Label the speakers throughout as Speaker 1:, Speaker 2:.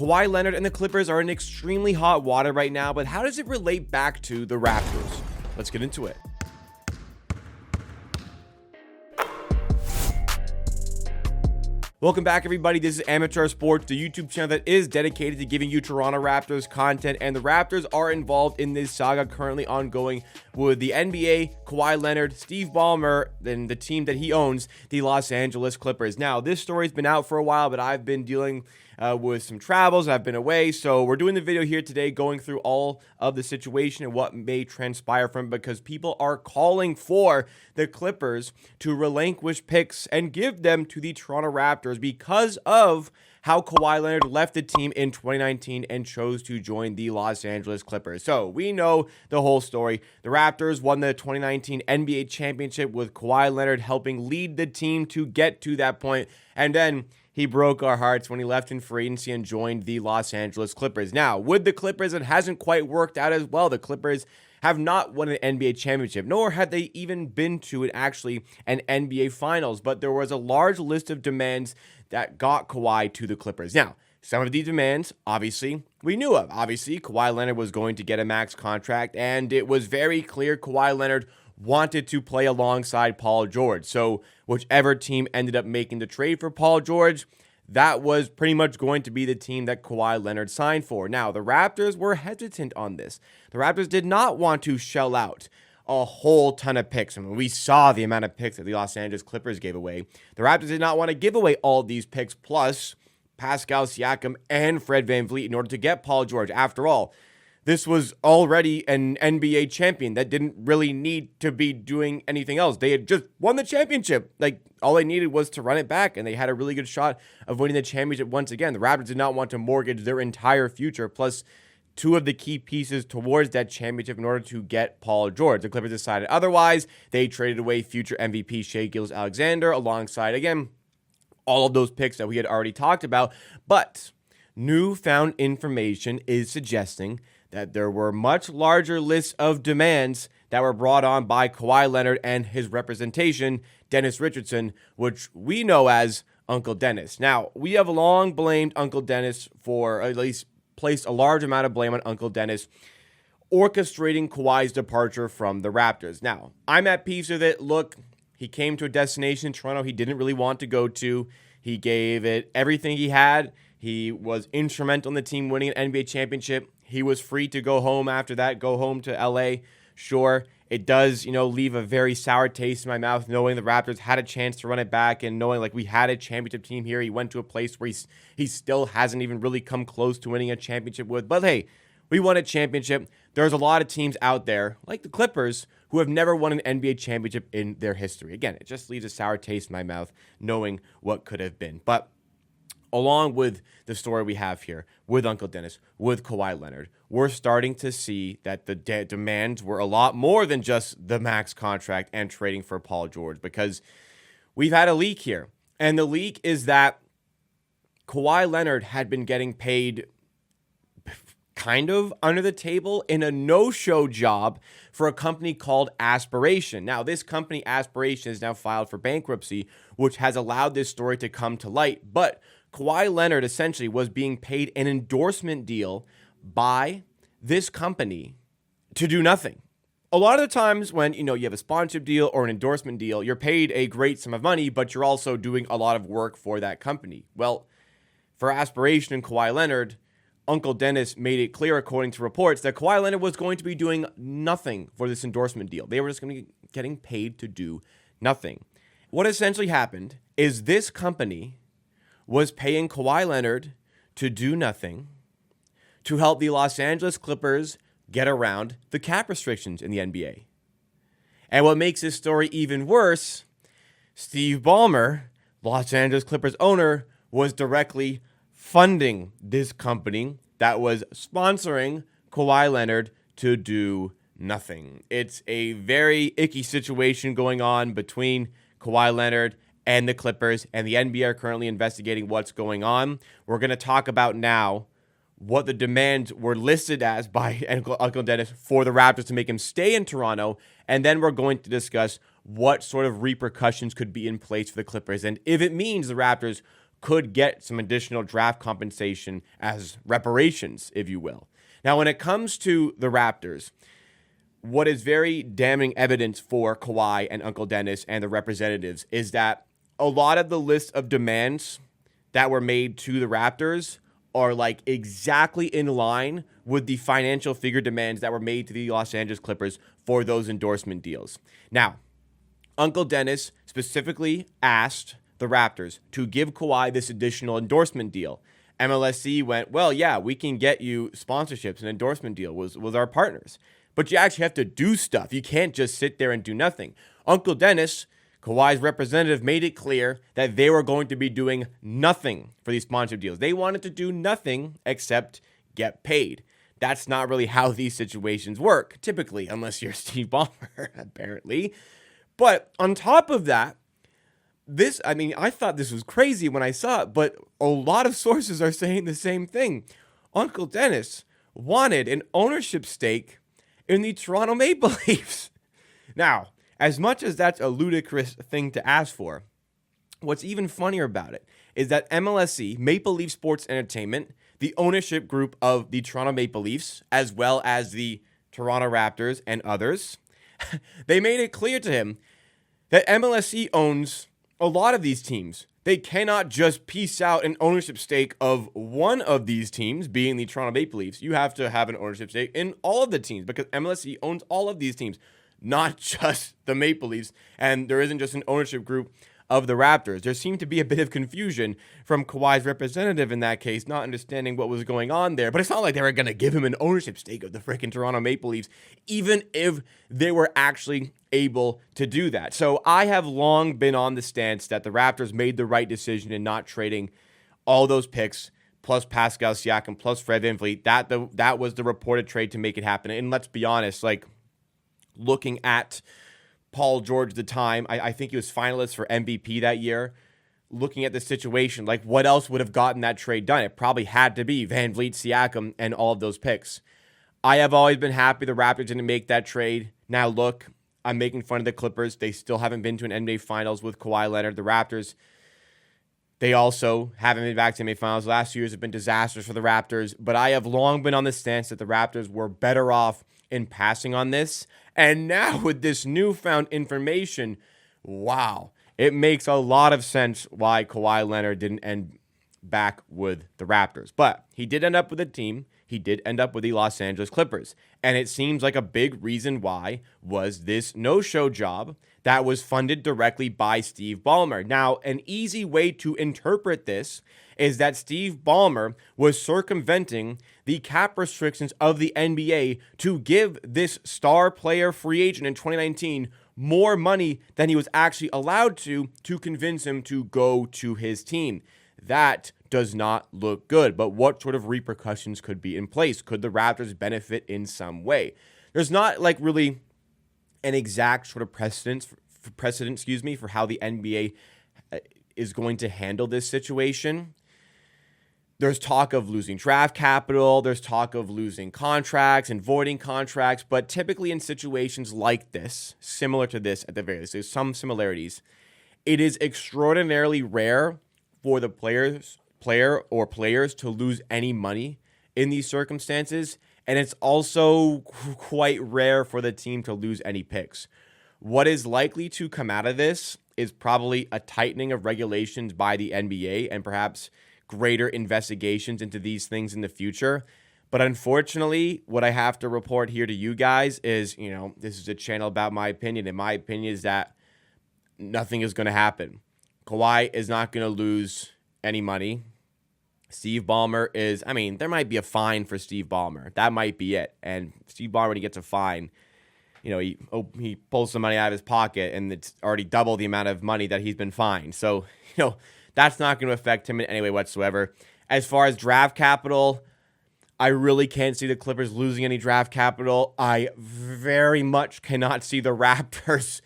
Speaker 1: Kawhi Leonard and the Clippers are in extremely hot water right now, but how does it relate back to the Raptors? Let's get into it. Welcome back, everybody. This is Amateur Sports, the YouTube channel that is dedicated to giving you Toronto Raptors content, and the Raptors are involved in this saga currently ongoing with the NBA, Kawhi Leonard, Steve Balmer, and the team that he owns, the Los Angeles Clippers. Now, this story's been out for a while, but I've been dealing with some travels. I've been away, so we're doing the video here today going through all of the situation and what may transpire from it, because people are calling for the Clippers to relinquish picks and give them to the Toronto Raptors because of how Kawhi Leonard left the team in 2019 and chose to join the Los Angeles Clippers. So we know the whole story. The Raptors won the 2019 NBA championship with Kawhi Leonard helping lead the team to get to that point, and then he broke our hearts when he left in free agency and joined the Los Angeles Clippers. Now, with the Clippers, it hasn't quite worked out as well. The Clippers have not won an NBA championship, nor had they even been to an NBA Finals. But there was a large list of demands that got Kawhi to the Clippers. Now, some of these demands, obviously, we knew of. Obviously, Kawhi Leonard was going to get a max contract, and it was very clear Kawhi Leonard wanted to play alongside Paul George. So whichever team ended up making the trade for Paul George, that was pretty much going to be the team that Kawhi Leonard signed for. Now, the Raptors were hesitant on this. The Raptors did not want to shell out a whole ton of picks. I mean, we saw the amount of picks that the Los Angeles Clippers gave away. The Raptors did not want to give away all these picks, plus Pascal Siakam and Fred VanVleet, in order to get Paul George. After all, this was already an NBA champion that didn't really need to be doing anything else. They had just won the championship. Like, all they needed was to run it back, and they had a really good shot of winning the championship once again. The Raptors did not want to mortgage their entire future, plus two of the key pieces towards that championship in order to get Paul George. The Clippers decided otherwise. They traded away future MVP Shai Gilgeous-Alexander alongside, again, all of those picks that we had already talked about. But newfound information is suggesting that there were much larger lists of demands that were brought on by Kawhi Leonard and his representation, Dennis Richardson, which we know as Uncle Dennis. Now, we have long blamed Uncle Dennis for, at least placed a large amount of blame on Uncle Dennis, orchestrating Kawhi's departure from the Raptors. Now, I'm at peace with it. Look, he came to a destination in Toronto he didn't really want to go to. He gave it everything he had. He was instrumental in the team winning an NBA championship. He was free to go home after that, go home to LA. Sure, it does, leave a very sour taste in my mouth knowing the Raptors had a chance to run it back and knowing like we had a championship team here. He went to a place where he still hasn't even really come close to winning a championship with. But hey, we won a championship. There's a lot of teams out there, like the Clippers, who have never won an NBA championship in their history. Again, it just leaves a sour taste in my mouth knowing what could have been. But along with the story we have here with Uncle Dennis, with Kawhi Leonard, we're starting to see that the demands were a lot more than just the max contract and trading for Paul George, because we've had a leak here. And the leak is that Kawhi Leonard had been getting paid kind of under the table in a no-show job for a company called Aspiration. Now, this company, Aspiration, is now filed for bankruptcy, which has allowed this story to come to light. But Kawhi Leonard essentially was being paid an endorsement deal by this company to do nothing. A lot of the times when, you have a sponsorship deal or an endorsement deal, you're paid a great sum of money, but you're also doing a lot of work for that company. Well, for Aspiration and Kawhi Leonard, Uncle Dennis made it clear, according to reports, that Kawhi Leonard was going to be doing nothing for this endorsement deal. They were just going to be getting paid to do nothing. What essentially happened is this company was paying Kawhi Leonard to do nothing to help the Los Angeles Clippers get around the cap restrictions in the NBA. And what makes this story even worse, Steve Ballmer, Los Angeles Clippers owner, was directly funding this company that was sponsoring Kawhi Leonard to do nothing. It's a very icky situation going on between Kawhi Leonard and the Clippers, and the NBA are currently investigating what's going on. We're going to talk about now what the demands were listed as by Uncle Dennis for the Raptors to make him stay in Toronto, and then we're going to discuss what sort of repercussions could be in place for the Clippers, and if it means the Raptors could get some additional draft compensation as reparations, if you will. Now, when it comes to the Raptors, what is very damning evidence for Kawhi and Uncle Dennis and the representatives is that a lot of the list of demands that were made to the Raptors are like exactly in line with the financial figure demands that were made to the Los Angeles Clippers for those endorsement deals. Now, Uncle Dennis specifically asked the Raptors to give Kawhi this additional endorsement deal. MLSE went, well, yeah, we can get you sponsorships and endorsement deal with our partners. But you actually have to do stuff. You can't just sit there and do nothing. Uncle Dennis, Kawhi's representative, made it clear that they were going to be doing nothing for these sponsorship deals. They wanted to do nothing except get paid. That's not really how these situations work, typically, unless you're Steve Balmer, apparently. But on top of that, I thought this was crazy when I saw it, but a lot of sources are saying the same thing. Uncle Dennis wanted an ownership stake in the Toronto Maple Leafs. Now, as much as that's a ludicrous thing to ask for, what's even funnier about it is that MLSE, Maple Leaf Sports Entertainment, the ownership group of the Toronto Maple Leafs, as well as the Toronto Raptors and others, they made it clear to him that MLSE owns a lot of these teams. They cannot just piece out an ownership stake of one of these teams, being the Toronto Maple Leafs. You have to have an ownership stake in all of the teams because MLSE owns all of these teams, not just the Maple Leafs. And there isn't just an ownership group of the Raptors. There seemed to be a bit of confusion from Kawhi's representative in that case, not understanding what was going on there. But it's not like they were going to give him an ownership stake of the freaking Toronto Maple Leafs, even if they were actually able to do that. So I have long been on the stance that the Raptors made the right decision in not trading all those picks, plus Pascal Siakam, plus Fred VanVleet. That was the reported trade to make it happen. And let's be honest, like looking at Paul George at the time, I think he was finalist for MVP that year. Looking at the situation, like what else would have gotten that trade done? It probably had to be VanVleet, Siakam, and all of those picks. I have always been happy the Raptors didn't make that trade. Now look, I'm making fun of the Clippers. They still haven't been to an NBA Finals with Kawhi Leonard. The Raptors, they also haven't been back to NBA Finals. The last 2 years have been disasters for the Raptors. But I have long been on the stance that the Raptors were better off in passing on this. And now with this newfound information, wow, it makes a lot of sense why Kawhi Leonard didn't end back with the Raptors. But he did end up with a team. He did end up with the Los Angeles Clippers. And it seems like a big reason why was this no-show job that was funded directly by Steve Ballmer. Now, an easy way to interpret this is that Steve Ballmer was circumventing the cap restrictions of the NBA to give this star player free agent in 2019 more money than he was actually allowed to convince him to go to his team. That does not look good. But what sort of repercussions could be in place? Could the Raptors benefit in some way? There's not like really an exact sort of precedent, for how the NBA is going to handle this situation. There's talk of losing draft capital. There's talk of losing contracts and voiding contracts. But typically in situations like this, similar to this at the very least, there's some similarities. It is extraordinarily rare for the players to lose any money in these circumstances. And it's also quite rare for the team to lose any picks. What is likely to come out of this is probably a tightening of regulations by the NBA and perhaps greater investigations into these things in the future. But unfortunately, what I have to report here to you guys is, this is a channel about my opinion. And my opinion is that nothing is going to happen. Kawhi is not going to lose any money. Steve Ballmer there might be a fine for Steve Ballmer. That might be it. And Steve Ballmer, when he gets a fine, he pulls some money out of his pocket and it's already double the amount of money that he's been fined. So, that's not going to affect him in any way whatsoever. As far as draft capital, I really can't see the Clippers losing any draft capital. I very much cannot see the Raptors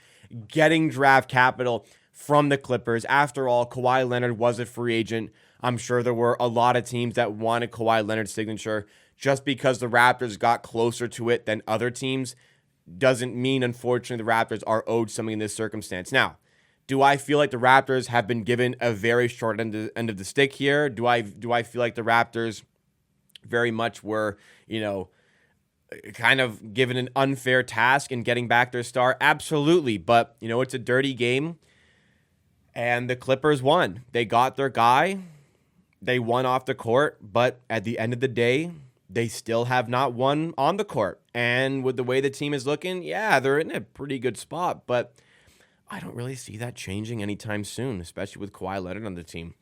Speaker 1: getting draft capital from the Clippers. After all, Kawhi Leonard was a free agent. I'm sure there were a lot of teams that wanted Kawhi Leonard's signature. Just because the Raptors got closer to it than other teams doesn't mean, unfortunately, the Raptors are owed something in this circumstance. Now, Do I feel like the Raptors have been given a very short end of the stick here? Do I feel like the Raptors very much were, kind of given an unfair task in getting back their star? Absolutely. But, it's a dirty game, and the Clippers won. They got their guy. They won off the court, but at the end of the day, they still have not won on the court. And with the way the team is looking, yeah, they're in a pretty good spot, but I don't really see that changing anytime soon, especially with Kawhi Leonard on the team.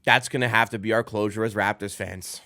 Speaker 1: That's going to have to be our closure as Raptors fans.